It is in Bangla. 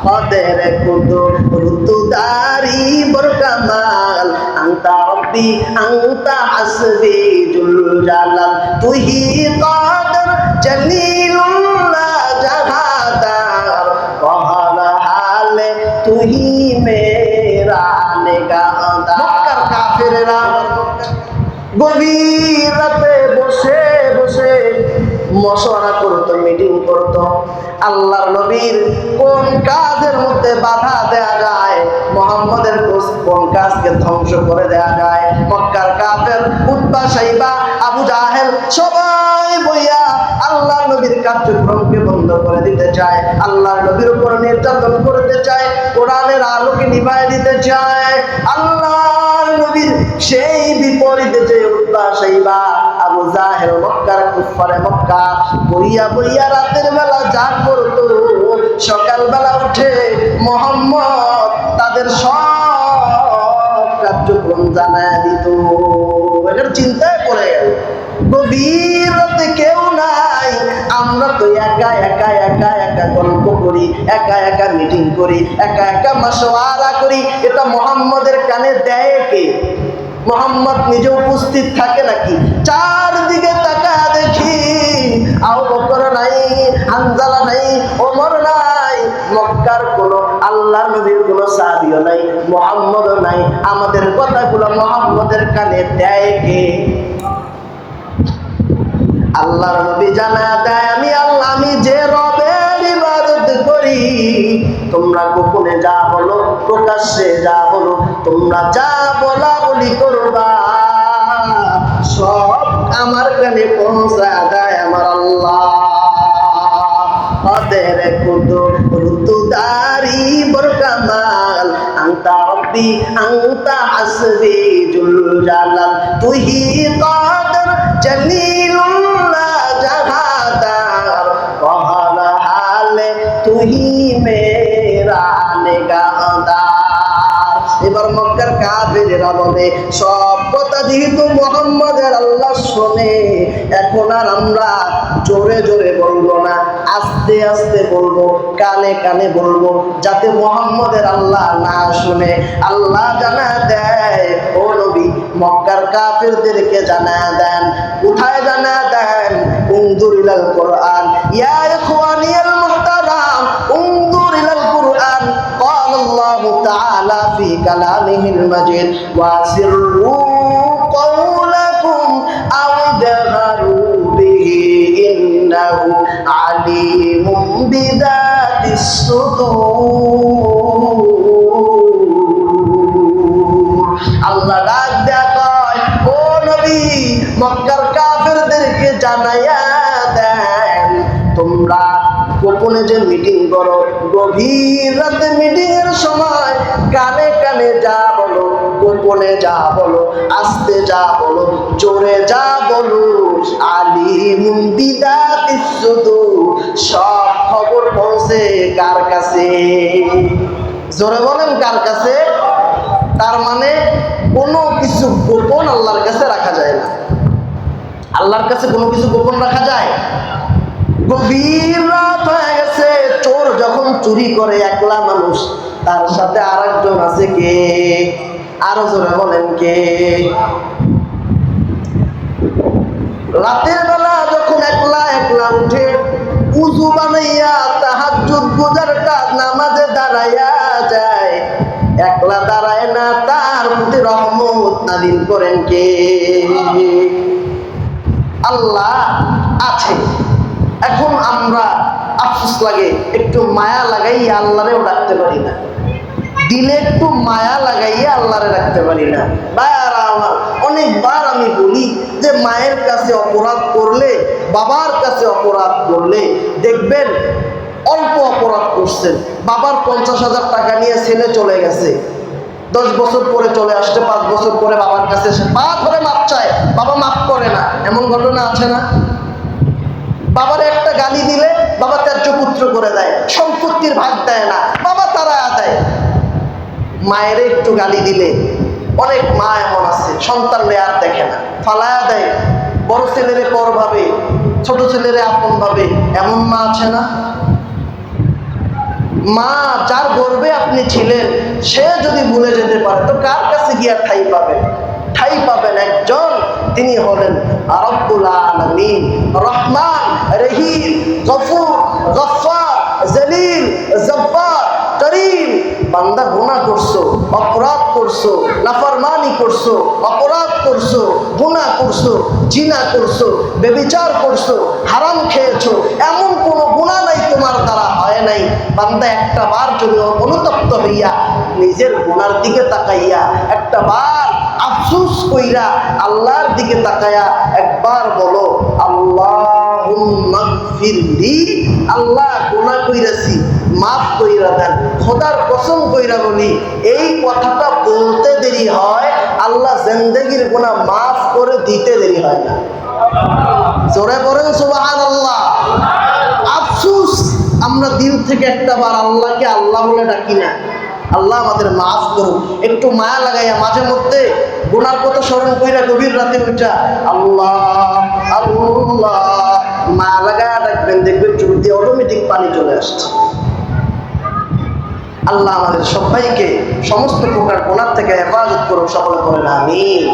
قدر قدرت داري بركمال أنت ربي أنت حسبي جل جلال تو ہی قادر جلیل اللہ جہادار قہر حال تو ہی میرا نگہدار মক্কার কাফেরেরা গভীর রাতে বসে বসে মশওয়ারা করতো, মিটিং করতো আল্লাহর নবীর কোন কাজের মধ্যে বাধা দেয়া যায়, মুহাম্মদের কোন কাজকে ধ্বংস করে দেয়া যায়। মক্কার কাফের উতবা সাইবা আবু জাহেল সবাই বইয়া আল্লাহর নবীর কার্যক্রমকে বন্ধ করে দিতে চায়, আল্লাহর নবীর উপর নির্যাতন করতে চায়, কোরআনের আলোকে নিভায় দিতে চায়। আল্লাহর নবীর সেই বিপরীতে যে উতবা সাইবা আবু জাহেল মক্কার কুফারে মক্কা বইয়া বইয়া রাতের বেলা যা করতো, সকালবেলা উঠে মুহাম্মদ তাদের সব কার্যক্রম জানায় দিত। এটার চিন্তায় পড়ে গেল, গভীর রাতে কেউ নাই, আমরা তো একা একা একা একা গল্প করি, একা একা মিটিং করি, একা একা মাশওয়ারা করি, এটা মুহাম্মদের কানে দেয় কে? মুহাম্মদ নিজে উপস্থিত থাকে নাকি? চারদিকে তাকায় দেখি আবু বকর নাই, হানজালা নাই, ওমর নাই, মক্কার কোনো আল্লাহর নবীর কোনো সাহাবীও নাই, মুহাম্মদও নাই। আমাদের কথাগুলো মুহাম্মদের কানে দেয় কে? আল্লাহর নবী জানা দেয়, আমি আল্লাহ, আমি যে রবের ইবাদত করি, তোমরা গোপনে যা বলো প্রকাশ্যে যা বলো, তোমরা যা বলা বলি করবা সব আমার কানে পৌঁছা দেয় আমার আল্লাহ। قدر قدرت داري بركمال أنت ربي أنت حسبي جل جلال تو ہی قادر جلیل اللہ جہادار قہر حال تو ہی میرا نگہدار। এবার মক্কার কাফেরেরা বলে, সব কথা যেহেতু মুহাম্মদের আল্লাহ শোনে, এখন আর আমরা জোরে জোরে বলবো না, আস্তে আস্তে বলবো, কানে কানে বলবো, যাতে মুহাম্মদের আল্লাহ না শুনে। আল্লাহ জানা দেয়, ও নবী মক্কার কাফেরদেরকে জানা দেন। কোথায় জানা দেন? উনজুর ইলাল কোরআন ইয়া ইখওয়ানিয়াল মুহতারাম, উনজুর ইলাল কোরআন قال الله تعالى في كلامه المجيد واسروا قولكم أو اجهروا به إنه عليم بذات الصدور। আল্লাহ ডাক দেয়া কয়, ও নবী মক্কার কাফেরদেরকে জানায়া দেন, তোমরা গোপনে যে মিটিং করো, গভীর রাতে মিটিং এর সময় কানে কানে যা বলো, গোপনে যা বলো, আস্তে যা বলো, জোরে যা বলো, আলিমুম বিদাতিস সুদূর, সব খবর পৌঁছে কার কাছে? জোরে বলেন, কার কাছে? তার মানে কোনো কিছু গোপন আল্লাহর কাছে রাখা যায় না। আল্লাহর কাছে কোনো কিছু গোপন রাখা যায়? গভীর রাত হয়ে গেছে, চোর যখন চুরি করে একলা মানুষ, তার সাথে আরেকজন আছে কে? আরো জোরে বলেন, কে? রাতের বেলা যখন একলা একলা উঠে উযু বানাইয়া তাহাজ্জুদ গুজার কাজ নামাজে দাঁড়াইয়া যায়, একলা দাঁড়ায় না, তার প্রতি রহমত নাযিল করেন কে? আল্লাহ আছে। এখন আমরা আফসোস লাগে, একটু মায়া লাগাইয়া আল্লাহরেও ডাকতে পারি না, দিলে একটু মায়া লাগাইয়া আল্লাহরে রাখতে পারি না। ভাইয়ারা আমার, অনেকবার আমি বলি যে মায়ের কাছে অপরাধ করলে, বাবার কাছে অপরাধ করলে, দেখবেন অল্প অপরাধ করছেন, বাবার 50,000 টাকা নিয়ে ছেলে চলে গেছে, 10 বছর পরে চলে আসছে, 5 বছর পরে বাবার কাছে এসে পা ধরে মাপ চায়, বাবা মাফ করে না। এমন ঘটনা আছে না? বাবার একটা গালি দিলে বাবা ত্যায্য পুত্র করে দেয়, সম্পত্তির ভাগ দেয় না, বাবা তারা দেয়। মায়ের একটু গালি দিলে, অনেক মা এমন আছে সন্তানরে আর দেখে না, ফালায়া দেয়, বড় ছেলেরে পর ভাবে, ছোট ছেলেরে আপন ভাবে, এমন মা আছে না? মা যার গর্ভে আপনি ছিলেন সে যদি ভুলে যেতে পারে তো কার কাছে গিয়া ঠাই পাবেন? ঠাই পাবেন একজন, তিনি হলেন রব্বুল আলামিন, রহমান, রহিম, গফুর, গফফার, জলিল, জব্বার, করিম। বান্দা গুনাহ করছো, অপরাধ করছো, নাফরমানি করছো, অপরাধ করছো, গুনাহ করছো, জিনা করছো, ব্যভিচার করছো, হারাম খেয়েছো, এমন কোনো গুনাহ নাই তোমার দ্বারা হয় নাই। বান্দা একটা বার যদি অনুতপ্ত হইয়া নিজের গুনার দিকে তাকাইয়া একটা বার আফসোস কইরা আল্লাহর দিকে তাকায়া একবার বলো আল্লাহুম্মা গফিরলি, আল্লাহ গুনাহ কইরাছি মাফ কইরা দেন। খোদার কসম কইরা বলি এই কথাটা বলতে দেরি হয়, আল্লাহ জিন্দেগির গুনাহ মাফ করে দিতে দেরি হয় না। জোরে বলেন সুবহানাল্লাহ। আফসোস আমরা দিল থেকে একটা বার আল্লাহকে আল্লাহ বলে ডাকি না। আল্লাহ আমাদের মাফ করুন। একটু মায়া লাগাইয়া মাঝে মধ্যে গুনার কথা স্মরণ কইরা গভীর রাতে উঠা আল্লাহ আল্লাহ মায়া লাগায়া ডাকবেন, দেখবেন চোখ দিয়ে অটোমেটিক পানি চলে আসছে। আল্লাহ আমাদের সবাইকে সমস্ত প্রকার গুনাহ থেকে হেফাজত করুন, সকলে বলেন আমিন।